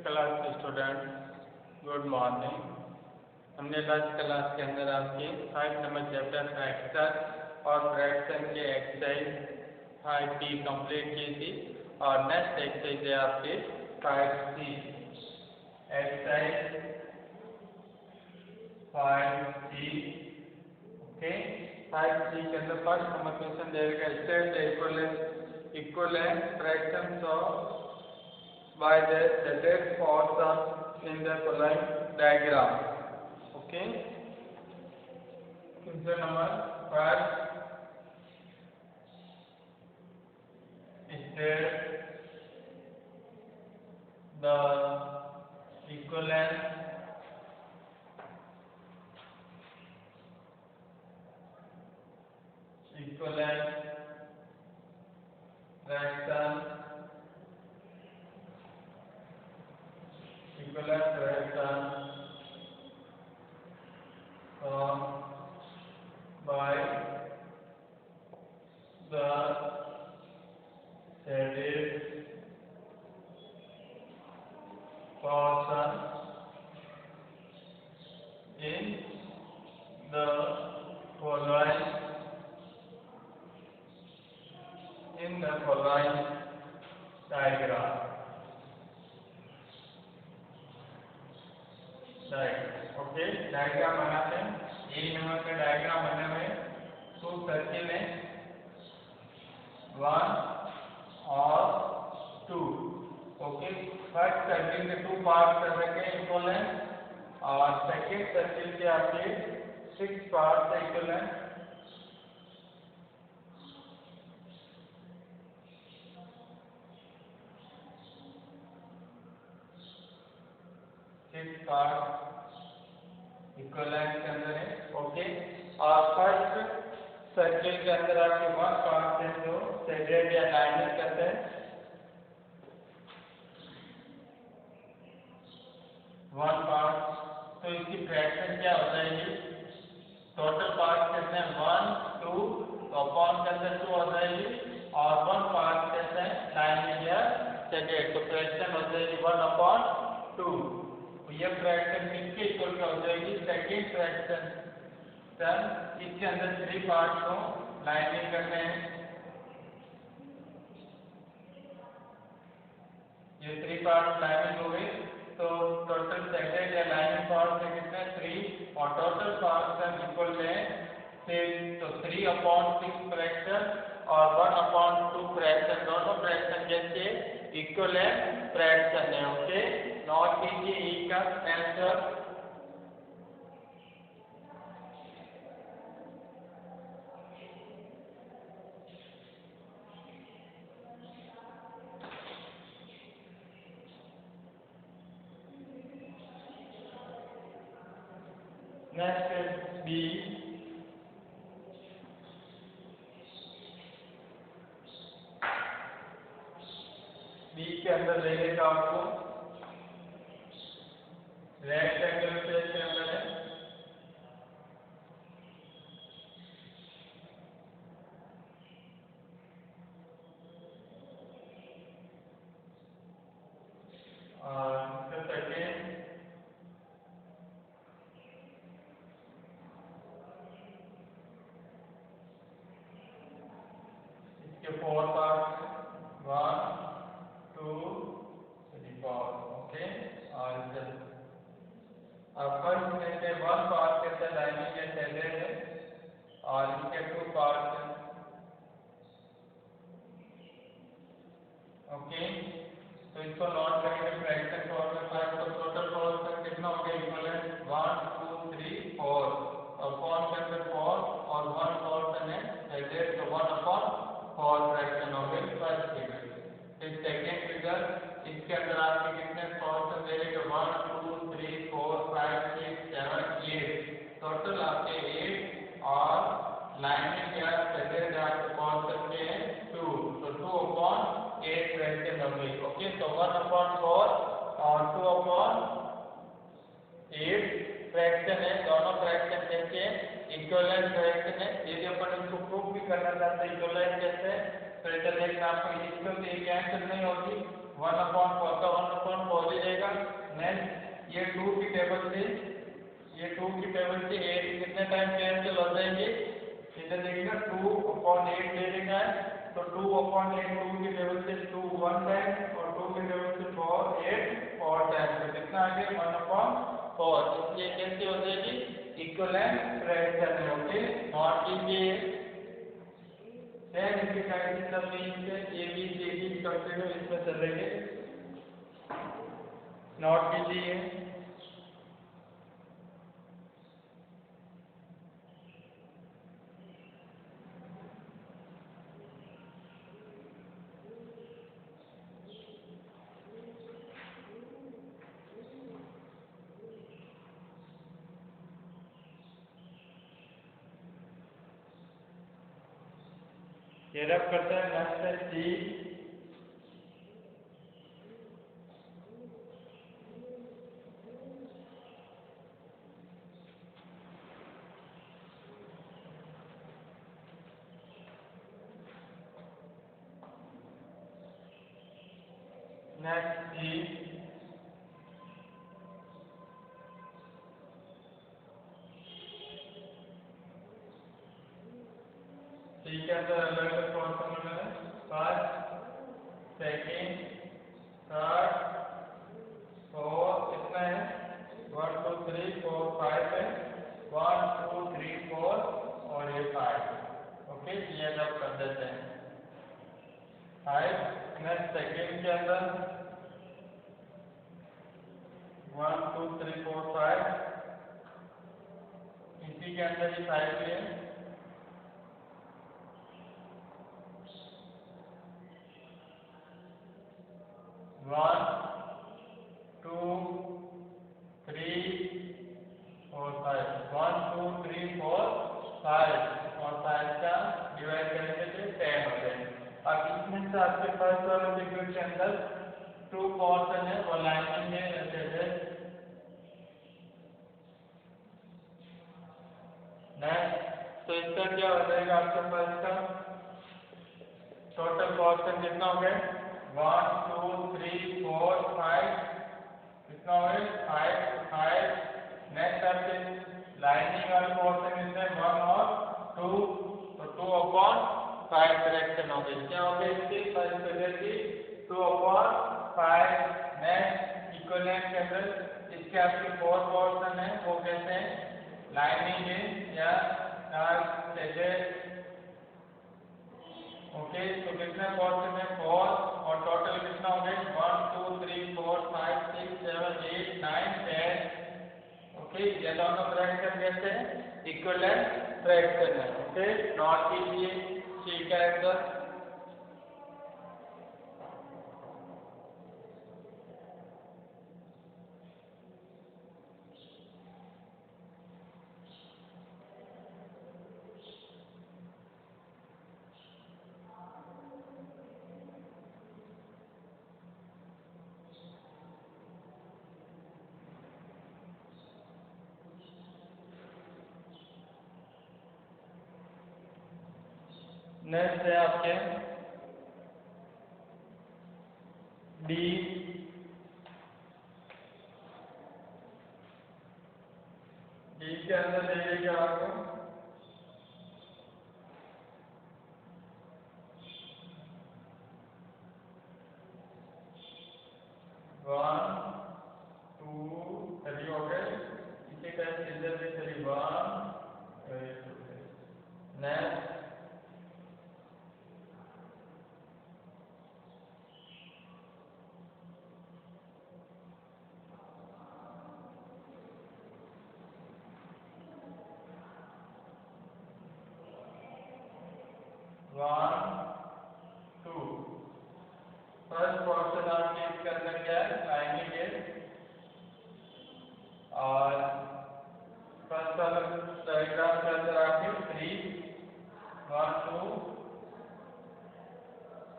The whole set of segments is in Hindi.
क्लास के स्टूडेंट, गुड मॉर्निंग। हमने लास्ट क्लास के अंदर आपके 5 नंबर चैप्टर फ्रैक्शन और फ्रैक्शन के एक्सरसाइज 5B कंप्लीट की थी और नेक्स्ट एक्सरसाइज है आपके 5C। Exercise 5C, okay. 5C के अंदर फर्स्ट नंबर क्वेश्चन देगा, state the equivalent fractions of by the stated forms in the following diagram. Okay. Question number 1. State the equivalent fraction by the stated portion in the following diagram. Okay, diagram बनाते हैं। ए नंबर का डायग्राम बना हुआ है। 2 सर्किल है, 1 और 2। ओके, फर्स्ट सर्किल के 2 पार्ट कर रखे हैं इक्विवेलेंट और सेकंड सर्किल के आपके 6 पार्ट है इक्विवेलेंट। इक्विवेलेंट के अंदर है, ओके। और फर्स्ट सर्किल के अंदर आपके 1 पार्ट है जो शेडेड या लाइनर करते हैं। 1 पार्ट, तो इसकी फ्रैक्शन क्या हो जाएगी? टोटल पार्ट कितने? 1 2, तो अपॉन के अंदर 2 हो जाएगी और 1 पार्ट कितने? लाइनर या शेडेड, तो फ्रैक्शन हो जाएगी 1/2। ये फ्रैक्शन किसके इक्वल का हो जाएगी? Second fraction. इसके अंदर 3 पार्ट को लाइनिंग करने हैं। ये 3 पार्ट लाइनिंग हो गई, तो टोटल शेडेड या लाइनिंग पार्ट से कितने? 3 और टोटल पार्ट का इक्वल है 6, तो 3/6 फ्रैक्शन और 1/2 फ्रैक्शन, दोनों फ्रैक्शन जैसे इक्विवेलेंट फ्रैक्शन है। ओके, नोट कीजिए ई का आंसर। नेक्स्ट बी, के अंदर ले लेगा आपको रेक्टेंगल शेप के अंदर है, और सेकेंड इसके 4 पार्ट, 1 2 3 4। ओके, और फर्स्ट में से 1 पार्ट के साथ लाइनिंग या शेडेड है और इसके 2 पार्ट हैं। ओके, तो इसको नोट करेंगे फ्रैक्शन फॉर्म में। फर्स्ट तो टोटल पोर्शन कितना हो गया? इक्विवेलेंट 1 2 3 4 और अपॉन के अंदर 4 और 1 पोर्शन है शेडेड, तो 1/4 फ्रैक्शन हो गई फर्स्ट फिगर। फिर सेकंड फिगर, इसके अंदर आपके कितने पोर्शन दे रहे हैं? 1 2 3 4 5 6 7 8, टोटल आपके 8 और लाइनिंग या शेडेड आपके पोर्शन के 2, तो 2/8 फ्रैक्शन हो गई। ओके, तो 1/4 और 2/8 फ्रैक्शन है, दोनों फ्रैक्शन कैसे इक्विवेलेंट फ्रैक्शन है। यदि अपन इसको प्रूव भी करना चाहते हैं इक्विवेलेंट कैसे, तो इधर लेकिन आपको इसको तो ये कैंसिल नहीं होगी, 1/4 का 1/4 ही रहेगा ये 2 की टेबल से 8 कितने टाइम कैंसिल हो जाएंगे, इधर देखिएगा 2/8 ले लेना है, तो 2/8 2 की टेबल से 2 1 टाइम और 2 की टेबल से 4 8 4 टाइम, तो कितना आ गया 1/4, इसलिए कैसे हो जाएगी इक्विवेलेंट फ्रैक्शन है। ओके, नॉट कीजिए सेम इसी टाइप से सब से A B C D continue इसमें चलेंगे, नॉट कीजिए। ये रब करता है नेक्स्ट है सी, नेक्स्ट सी, सी के अंदर अलग अलग पोर्शन में फर्स्ट सेकेंड थर्ड फोर्थ, कितना है 1 2 3 4 5 है, 1 2 3 4 और ये 5। ओके, ये रब कर देते हैं 5। नेक्स्ट सेकेंड के अंदर 1 2 3 4 5, इसी के अंदर ही 5 है, 1 2 3 4 5, 1 2 3 4 5 और 5 का डिवाइड करेंगे तो 10 हो जाएंगे। अब इसमें से आपके फर्स्ट वाले फिगर के अंदर 2 पोर्शन है, वो लाइनिंग है जैसे नेक्स्ट, तो इसका क्या हो जाएगा आपके पास का टोटल पोर्शन कितना हो गया 1 2 3 4 5, कितना हो गया 5 5। नेक्स्ट आपके लाइनिंग वाले पोर्शन कितने 1 और 2, तो 2/5 फ्रैक्शन हो गई, क्या हो गई इसकी फर्स्ट फिगर की 2/5। नेक्स्ट इक्विवेलेंट के अंदर इसके आपके 4 पोर्शन है, वो कैसे हैं लाइनिंग है या डार्क शेडेड। ओके, तो कितने पोर्शन है 4 और टोटल कितना हो गया 1 2 3 4 5 6 7 8 9 10। ओके, ये दोनों फ्रैक्शन कैसे हैं इक्विवेलेंट फ्रैक्शन है। ओके, नॉट कीजिए ठीक है आंसर। नेक्स्ट है आपके डी, डी के अंदर दे देगा आपको 1 2 3 हो गए, इसी टाइप से इधर भी 3 1 2। नेक्स्ट 1 2, फर्स्ट पोर्शन आपके इसके अंदर क्या है लाइनिंग है, और फर्स्ट वाला डायग्राम के अंदर आपके 3 1 2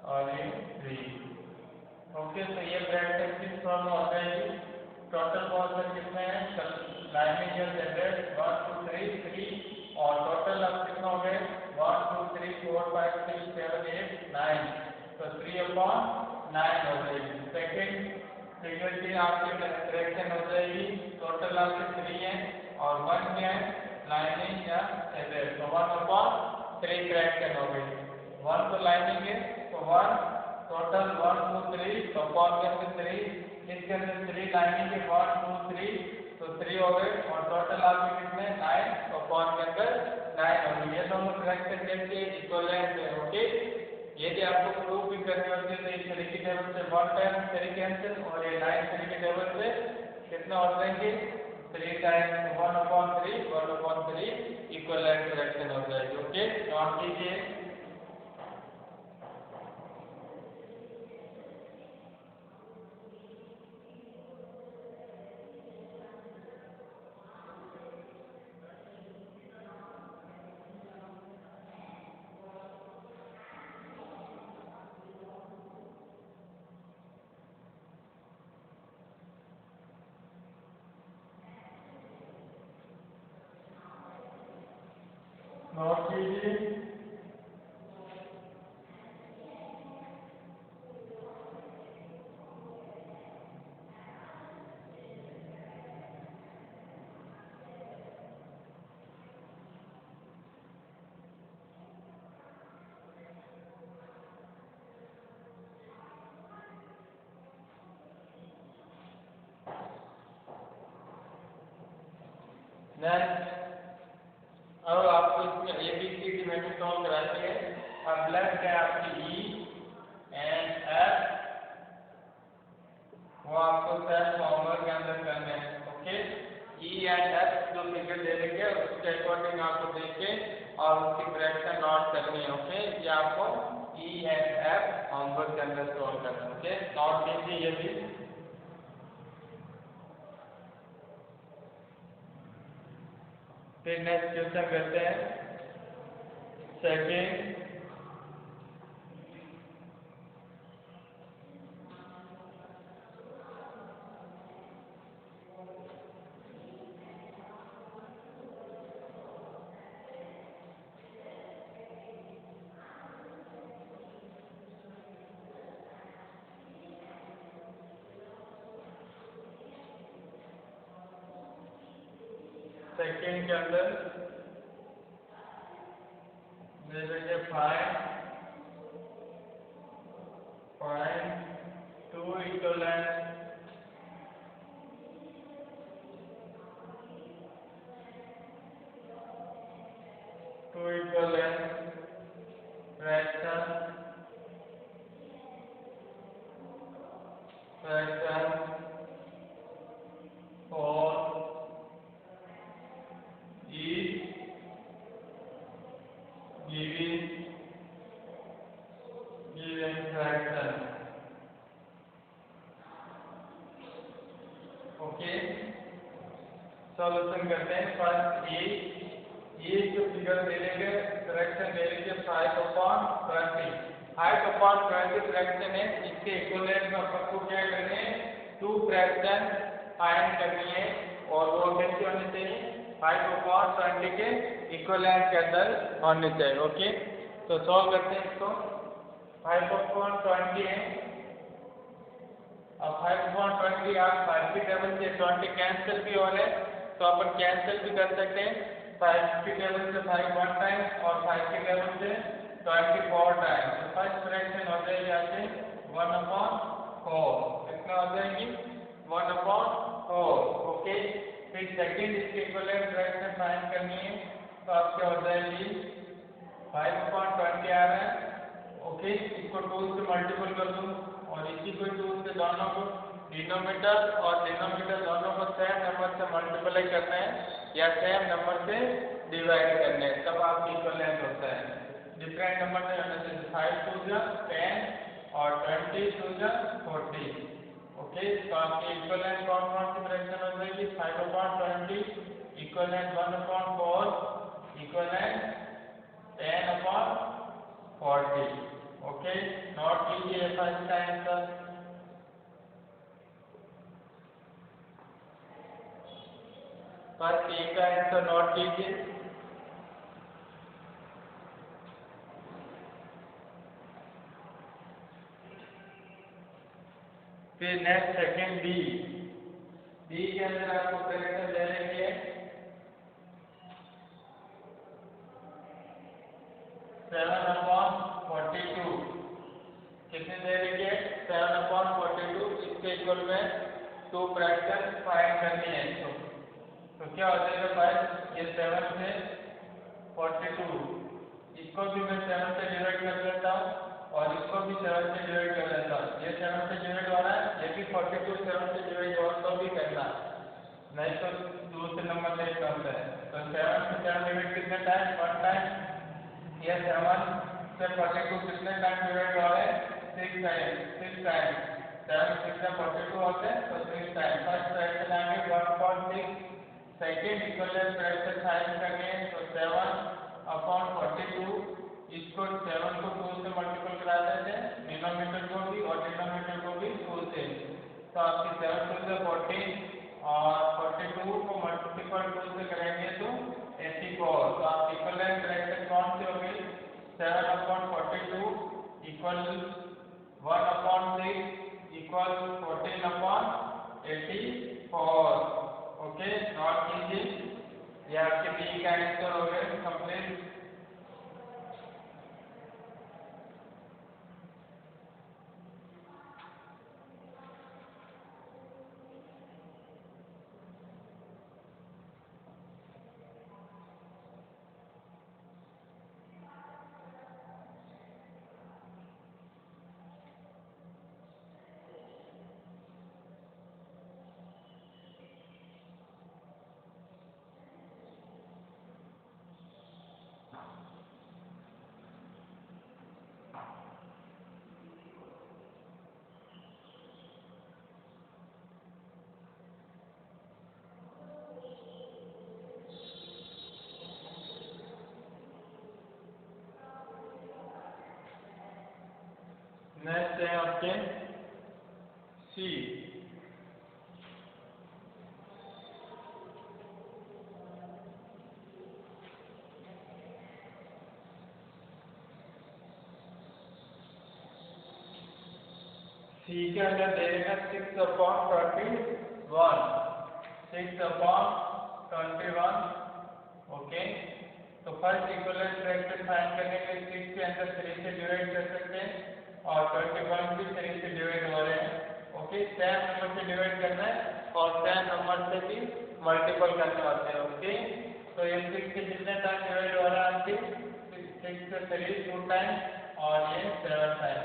और ये 3। ओके, तो ये ब्रैकेट की फॉर्म हो जाएगी। टोटल पोर्शन कितने हैं लाइनिंग या जनरेट 1 2 3 3 और टोटल अब कितना हो गए 1 2 3 4 5 6 7 8 9, तो 3/9 हो जाएगी। सेकेंड तो ये आपकी फ्रैक्शन हो जाएगी, टोटल आपके 3 है और 1 क्या है, लाइनिंग या सेपरेट, तो 1/3 फ्रैक्शन हो गई। 1 तो लाइनिंग है तो 1, टोटल 1 2 3, तो अपॉन करके 3, इसके अंदर 3 लाइनिंग के 1 2 3, तो 3 हो गए और टोटल आपके कितने 9, तो अपॉन के अंदर 9 हो गई। ये दोनों फ्रैक्शन कैसे इक्विवेलेंट है। ओके, यदि आपको प्रूव भी करनी होती है तो ये 3 की टेबल से 1 टाइम 3 कैंसिल और ये 9 3 की टेबल से कितना हो जाएंगे 3 टाइम्स 1/3 इक्विवेलेंट फ्रैक्शन हो जाएगी। ओके, नोट कीजिए। नोट कीजिए। नेक्स्ट, अब आपको इसमें ABCD मैट्रिक्स सॉल्व करानी है। अब लेफ्ट है आपकी E एंड F, वो आपको सेल्फ होमवर्क के अंदर करने हैं। ओके, E एंड F जो फिगर दे देंगे उसके अकॉर्डिंग आपको देख के और उसकी फ्रैक्शन नोट करनी है। ओके, ये आपको E एंड F होमवर्क के अंदर सॉल्व करना है। ओके, नोट कीजिए ये भी। फिर नेक्स्ट क्वेश्चन करते हैं। सेकेंड के अंदर दे देंगे 5.2 equivalent fraction for each given fraction. Okay, solution करते हैं। फर्स्ट ये जो फिगर दे देंगे फ्रैक्शन दे देंगे 5/20, 5/20 फ्रैक्शन है। इसके इक्विवेलेंट में आपको क्या करने हैं, 2 फ्रैक्शन फाइंड करनी है और वो कैसे होने चाहिए 5/20 के इक्विवेलेंट के अंदर होने चाहिए। ओके, तो सॉल्व करते हैं इसको। 5/20 है। अब 5/20 आप 5 की टेबल से 20 कैंसिल भी हो रहे हैं तो अपन कैंसिल भी कर सकते हैं। 5 की टेबल से 5 1 टाइम और 5 की टेबल से 24 टाइम, तो फर्स्ट फ्रैक्शन हो जाएगी आपसे 1/4, कितना हो जाएगी 1/4। ओके, फिर सेकेंड इसके इक्विवेलेंट फ्रैक्शन फाइंड करनी है तो आपके हो जाएगी 5/20 आ रहा है। ओके, इसको 2 से मल्टीपल कर दूं और इसी को 2 से दोनों को डिनोमिनेटर और डिनोमिनेटर दोनों को सेम नंबर से मल्टीप्लाई करना है या सेम नंबर से डिवाइड करना है, तब आपकी इक्विवेलेंट होता है। डिफरेंट नंबर से होना चाहिए। 5 2 जा 10 और 20 2 जा 40। ओके, तो आपकी इक्विवेलेंट कौन कौन सी फ्रैक्शन हो जाएगी 5/20, इक्विवेलेंट 1/4, इक्विवेलेंट 10/40। ओके, नोट कीजिए फर्स्ट का आंसर। फर्स्ट ए का आंसर नोट कीजिए। फिर नेक्स्ट सेकेंड डी, डी के अंदर आपको फ्रैक्शन दे देंगे 7/42, कितने दे देंगे 7/42, इसके इक्वल में 2 फ्रैक्शन फाइंड करनी है। तो क्या हो जाएगा भाई, ये 7 से 42, इसको भी मैं 7 से डिवाइड कर लेता हूँ और इसको भी 7 से डिवाइड कर लेता हूँ। ये 7 से डिवाइड हो रहा है, ये भी 42 7 से डिवाइड हो तो भी करना, नहीं तो दूसरे नंबर से कम है। तो 7 से 7 डिवाइड कितने टाइम, 1 टाइम। ये 7 से 42 कितने टाइम डिवाइड हो रहे हैं, 6 टाइम, 6 टाइम। 7 6 से 42 होते हैं तो 6 टाइम। फर्स्ट फ्रैक्शन आगे 1/6, सेकेंड इक्विवेलेंट फ्रैक्शन फाइंड करनी है। तो 7/42, इसको 7 को 2 से मल्टीपल करा देते हैं, डिनोमिनेटर को भी और डिनोमिनेटर को भी 2 से। तो आपकी 7 2 से 14 और 42 को मल्टीपल 2 से करेंगे तो 84। तो आप इक्विवेलेंट फ्रैक्शन कौन से होंगे, 7/42 इक्वल 1/6 इक्वल 14/84। ओके, नॉट कीजिए, ये आपके बी का आंसर हो गया कंप्लीट। नेक्स्ट है आपके सी, सी के अंदर देगा 6/21, 6/21। ओके, तो फर्स्ट इक्विवेलेंट फ्रैक्शन फाइंड करने के लिए 6 के अंदर 3 से डिवाइड कर सकते हैं और 21 भी 3 से डिवाइड हो रहे हैं। ओके, सेम नंबर से डिवाइड करना है और सेम नंबर से भी मल्टीपल करने होते हैं। ओके, तो ये 6 से कितने टाइम डिवाइड हो रहा है आपके, 6 से 3 2 टाइम और ये 7 टाइम।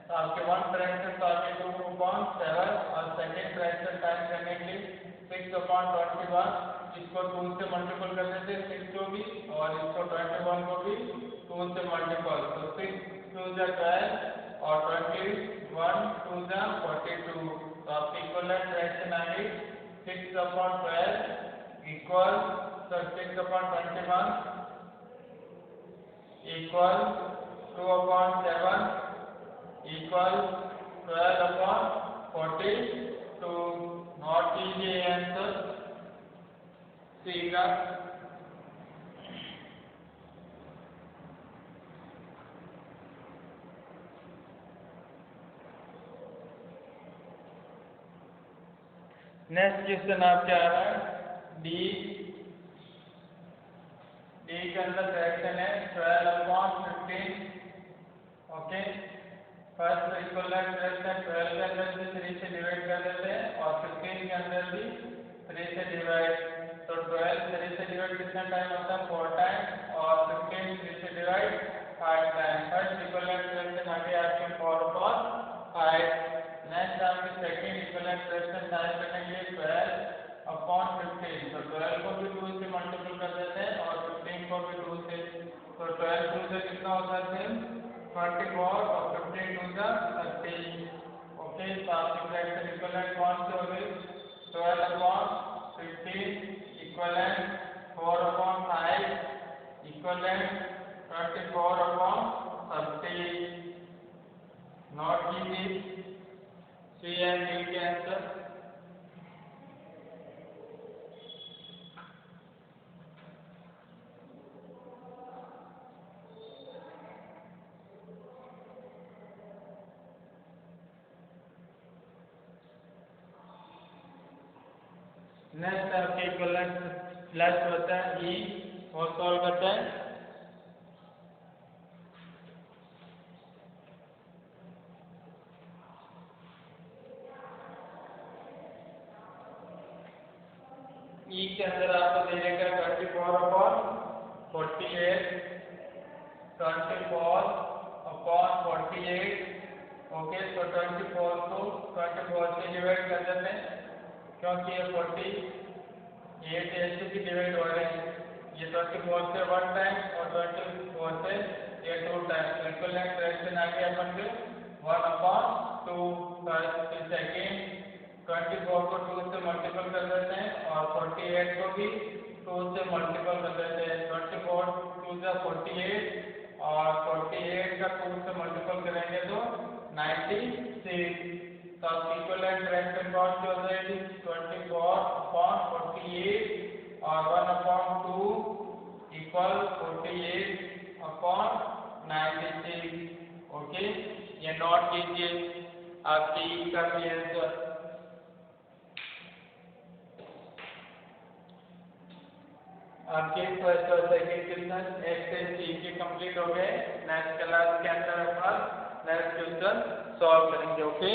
तो आपके 1 फ्रैक्शन तो आपके 2/7 और सेकेंड फ्रैक्शन फाइंड करने के लिए 6/21, इसको 2 से मल्टीपल कर देते हैं 6 को भी और इसको 21 को भी 2 से मल्टीपल। तो 6 2 12 और 21 2 42। तो आपकी इक्विवेलेंट फ्रैक्शन आ गई 6/12 इक्वल 6/21 इक्वल 2/7 इक्वल 12/42। नॉट कीजिए आंसर सी का। नेक्स्ट क्वेश्चन आपके आ रहा है डी, डी के अंदर फ्रैक्शन है 12/15। ओके, फर्स्ट इक्विवेलेंट फ्रैक्शन 12 के अंदर भी 3 से डिवाइड कर देते हैं और 15 के अंदर भी 3 से डिवाइड। तो 12 3 से डिवाइड कितना टाइम होता है, 4 टाइम और 15 3 से divide 5 time. First equivalent fraction आगे आपके 4/5। नेक्स्ट आपके सेकेंड इक्विवेलेंट फ्रैक्शन फाइंड करने के लिए 12/15। तो 12 को भी 2 से मल्टीपल कर देते हैं और 15 को भी 2 से। तो 12 2 से कितना होता है, 24 और 15 2 30। ओके, तो आपकी फ्रैक्शन इक्विवेलेंट कौन से हो गई, 12/15 इक्विवेलेंट 4/5 इक्विवेलेंट 24/30। नॉट कीजिए सी एंड डी के आंसर। नेक्स्ट आपके इक्विवेलेंट लास्ट होता है ई और सॉल्व करते हैं। ई के अंदर आपको दे देगा 24/48 24/48। ओके, तो 24 को 24 से डिवाइड कर देते हैं क्योंकि ये 48 ऐसे भी डिवाइड हो रहे हैं। ये 24 से 1 टाइम और 24 से ये 2 टाइम। इक्विवेलेंट फ्रैक्शन आ गया अपन के 1/2। फिर सेकेंड 24 को 2 से मल्टीपल कर देते हैं और 48 को भी 2 से मल्टीपल कर देते हैं। 24 2 से 48 और 48 का 2 से मल्टीपल करेंगे तो 96। तो आप इक्विवेलेंट फ्रैक्शन कौन सी हो जाएगी 24/48 और 1/2 इक्वल 48/96। ओके, ये नोट कीजिए आपकी ई का भी आंसर। आपके फर्स्ट और सेकंड क्वेश्चन एक्सरसाइज सी के कंप्लीट हो गए। नेक्स्ट क्लास के अंदर अपन नेक्स्ट क्वेश्चन सॉल्व करेंगे। ओके।